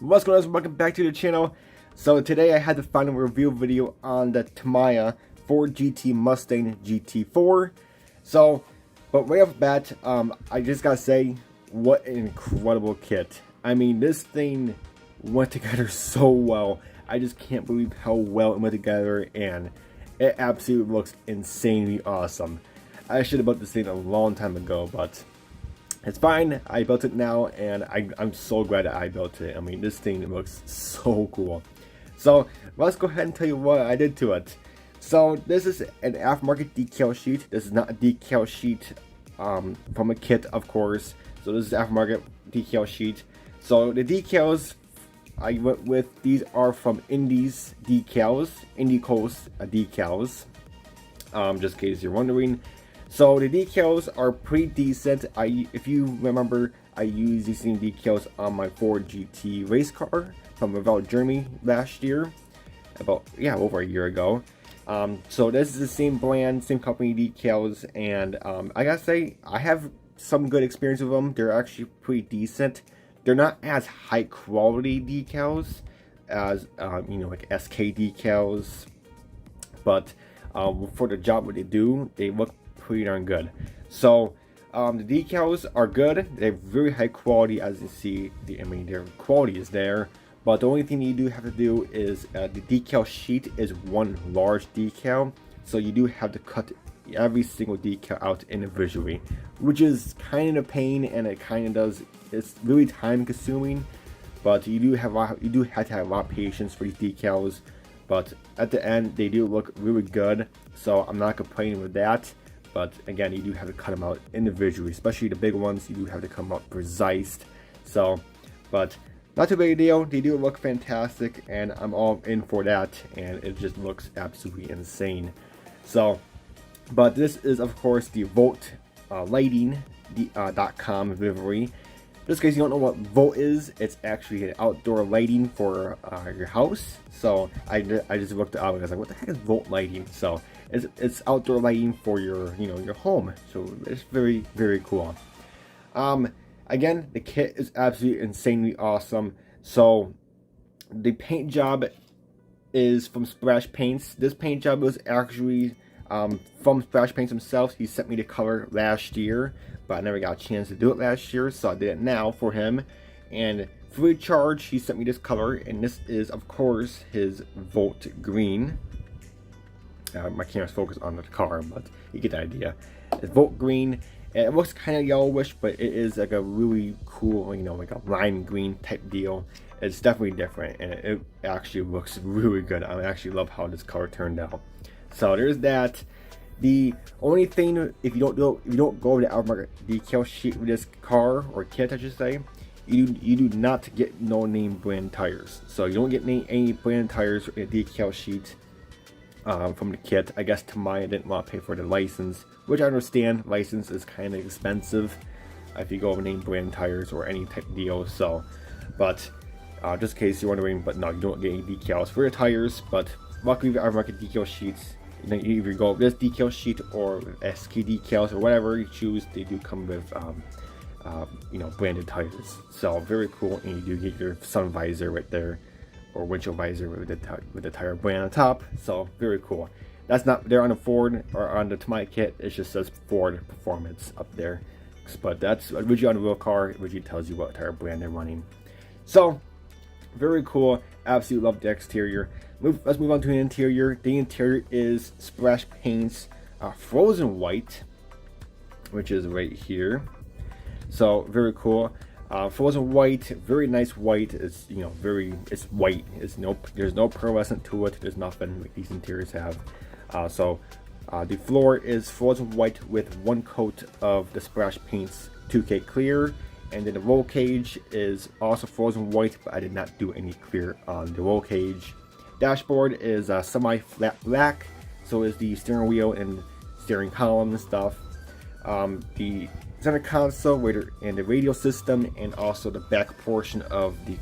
What's going on? Welcome back to the channel. So today I had the final review video on the Tamiya Ford GT Mustang GT4. But right off the bat, I just gotta say, what an incredible kit. I mean, this thing went together so well. I just can't believe how well it went together, and it absolutely looks insanely awesome. I should have bought this thing a long time ago, but it's fine. I built it now, and I'm so glad that I built it. I mean, this thing looks so cool. So let's go ahead and tell you what I did to it. So this is an aftermarket decal sheet. This is not a decal sheet from a kit, of course. So this is aftermarket decal sheet. So the decals I went with, these are from Indy's Decals, Decals, just in case you're wondering. So the decals are pretty decent. If you remember, I used these same decals on my Ford GT race car from about Germany last year, over a year ago. So this is the same brand, same company decals, and I gotta say, I have some good experience with them. They're actually pretty decent. They're not as high quality decals as like SK decals, but for the job what they do, they look pretty darn good. So the decals are good. They're very high quality, as you see. Their quality is there, but the only thing you do have to do is the decal sheet is one large decal, so you do have to cut every single decal out individually, which is kind of a pain, and it's really time consuming, but you do have to have a lot of patience for these decals. But at the end, they do look really good, so I'm not complaining with that. But again, you do have to cut them out individually, especially the big ones. You do have to come out precise. So, but not too big a deal. They do look fantastic, and I'm all in for that. And it just looks absolutely insane. So, but this is of course the Volt Lighting.com delivery. Just in case you don't know what Volt is, it's actually an outdoor lighting for your house. So I just looked it up and I was like, what the heck is Volt lighting? So it's outdoor lighting for your your home. So it's very, very cool. Again, the kit is absolutely insanely awesome. So the paint job is from Splash Paints. This paint job was actually from Splash Paints himself. He sent me the color last year, but I never got a chance to do it last year, so I did it now for him. And free of charge, he sent me this color, and this is of course his Volt Green. My camera's focused on the car, but you get the idea. It's Volt Green, and it looks kind of yellowish, but it is like a really cool, like a lime green type deal. It's definitely different, and it actually looks really good. I actually love how this color turned out. So there's that. The only thing, if you don't go over the aftermarket decal sheet with this car, or kit I should say, you do not get no name brand tires. So you don't get any brand tires in a decal sheet from the kit. I guess Tamiya didn't want to pay for the license, which I understand. License is kind of expensive if you go over name brand tires or any type deal. So, but just in case you're wondering, but no, you don't get any decals for your tires. But luckily, the aftermarket decal sheets, you either go with this decal sheet or SK decals or whatever you choose, they do come with branded tires. So very cool, and you do get your sun visor right there, or windshield visor with the tire brand on top. So very cool. That's not there on the Ford or on the Tamiya kit. It just says Ford Performance up there, but that's originally on the real car. It originally tells you what tire brand they're running. So very cool. Absolutely love the exterior. Let's move on to the interior. The interior is Splash Paints Frozen White, which is right here. So very cool. Frozen White, very nice white. It's it's white. There's no pearlescent to it. There's nothing like these interiors have. The floor is frozen white with one coat of the Splash Paints 2K clear. And then the roll cage is also frozen white, but I did not do any clear on the roll cage. Dashboard is semi-flat black, so is the steering wheel and steering column and stuff. The center console and the radio system, and also the back portion of the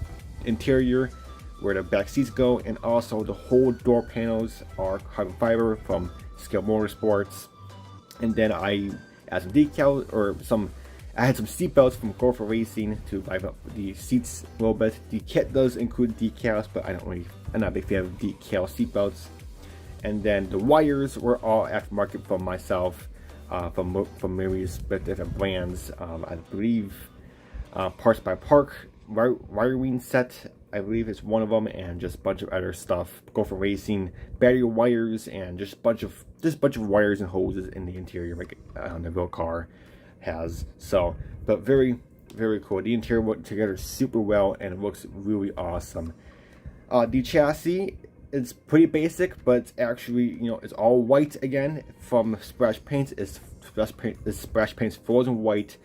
interior where the back seats go, and also the whole door panels are carbon fiber from Scale Motorsports. And then I add some decals or some I had some seat belts from Go for Racing to liven up the seats a little bit. The kit does include decals, but I'm not a big fan of decal seat belts. And then the wires were all aftermarket from myself, from various different brands. I believe Parts by Park wiring set, I believe is one of them, and just a bunch of other stuff. Go for Racing battery wires, and just a bunch of wires and hoses in the interior, like the real car has. So, but very, very cool. The interior worked together super well, and it looks really awesome. The chassis is pretty basic, but it's actually, it's all white again from splash paint. It's splash paint's frozen white,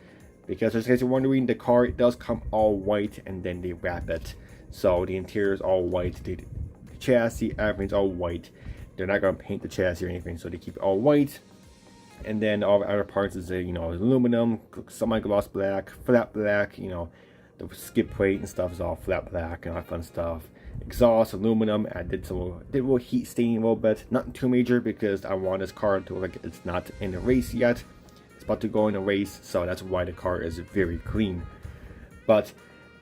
because as you guys are wondering, the car does come all white and then they wrap it. So the interior is all white, the chassis, everything's all white. They're not going to paint the chassis or anything, so they keep it all white. And then all the other parts is aluminum, semi-gloss black, flat black. The skid plate and stuff is all flat black and all that fun stuff. Exhaust aluminum. I did a little heat staining a little bit, nothing too major, because I want this car to look like it's not in a race yet. It's about to go in a race, so that's why the car is very clean. But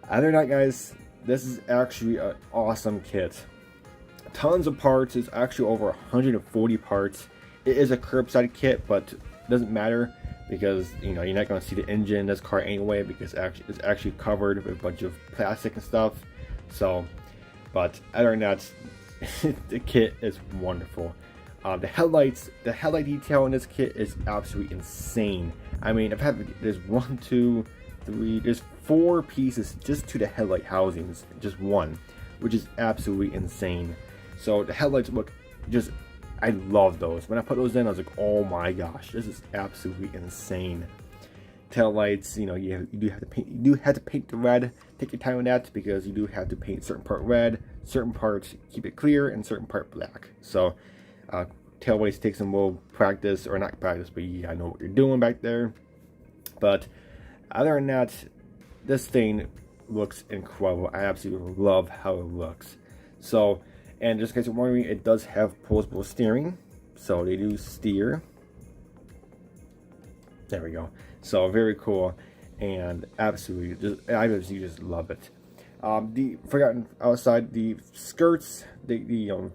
other than that, guys, this is actually an awesome kit. Tons of parts. It's actually over 140 parts. It is a curbside kit, but it doesn't matter, because you're not going to see the engine in this car anyway, because it's actually covered with a bunch of plastic and stuff. So, but other than that, the kit is wonderful. The headlight detail in this kit is absolutely insane. I mean, there's 1, 2, 3, there's 4 pieces just to the headlight housings, just one, which is absolutely insane. So the headlights look I love those. When I put those in, I was like, oh my gosh, this is absolutely insane. Tail lights, you do have to paint the red. Take your time on that, because you do have to paint certain part red, certain parts keep it clear, and certain part black. So tail lights take some little practice, or not practice, but I know what you're doing back there. But other than that, this thing looks incredible. I absolutely love how it looks. So, and just in case you're wondering, it does have posable steering, so they do steer. There we go. So very cool, and absolutely, I just love it. Forgotten outside, the skirts, the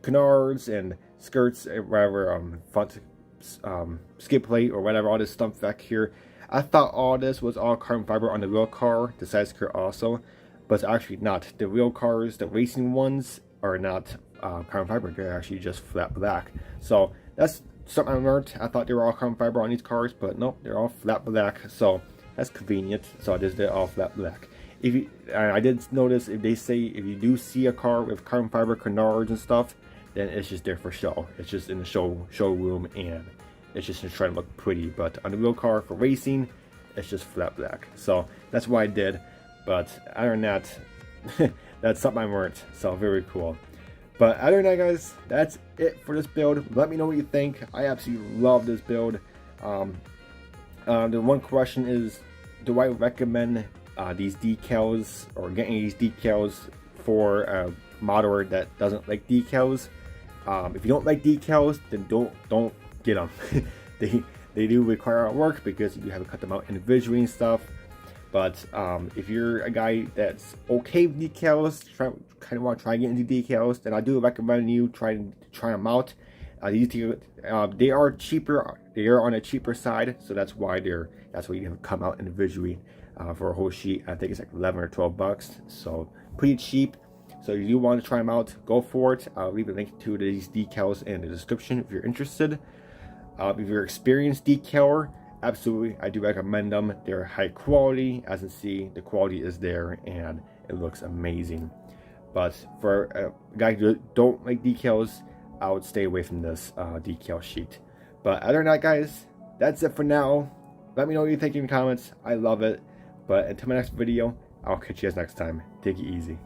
canards and skirts, whatever, front skid plate or whatever, all this stuff back here. I thought all this was all carbon fiber on the real car, the side skirt also, but it's actually not. The real cars, the racing ones, are not carbon fiber. They're actually just flat black. So that's something I learned. I thought they were all carbon fiber on these cars, but no, they're all flat black. So that's convenient. So I just did all flat black. I did notice, if you do see a car with carbon fiber canards and stuff, then it's just there for show. It's just in the showroom, and it's just to try to look pretty. But on the real car for racing, it's just flat black. So that's what I did. But other than that, that's something I learned. So very cool. But other than that, guys, that's it for this build. Let me know what you think. I absolutely love this build. The one question is, do I recommend these decals, or getting these decals for a modeler that doesn't like decals? If you don't like decals, then don't get them. they do require work, because you have to cut them out individually and stuff. But if you're a guy that's okay with decals, kind of want to try and get into decals, then I do recommend you try them out. They are cheaper. They are on a cheaper side, so that's why you have to come out individually for a whole sheet. I think it's like 11 or 12 bucks, so pretty cheap. So if you want to try them out, go for it. I'll leave a link to these decals in the description if you're interested. If you're an experienced decaler, absolutely, I do recommend them. They're high quality. As you see, the quality is there, and it looks amazing. But for a guy who don't like decals, I would stay away from this decal sheet. But other than that, guys, that's it for now. Let me know what you think in the comments. I love it. But until my next video, I'll catch you guys next time. Take it easy.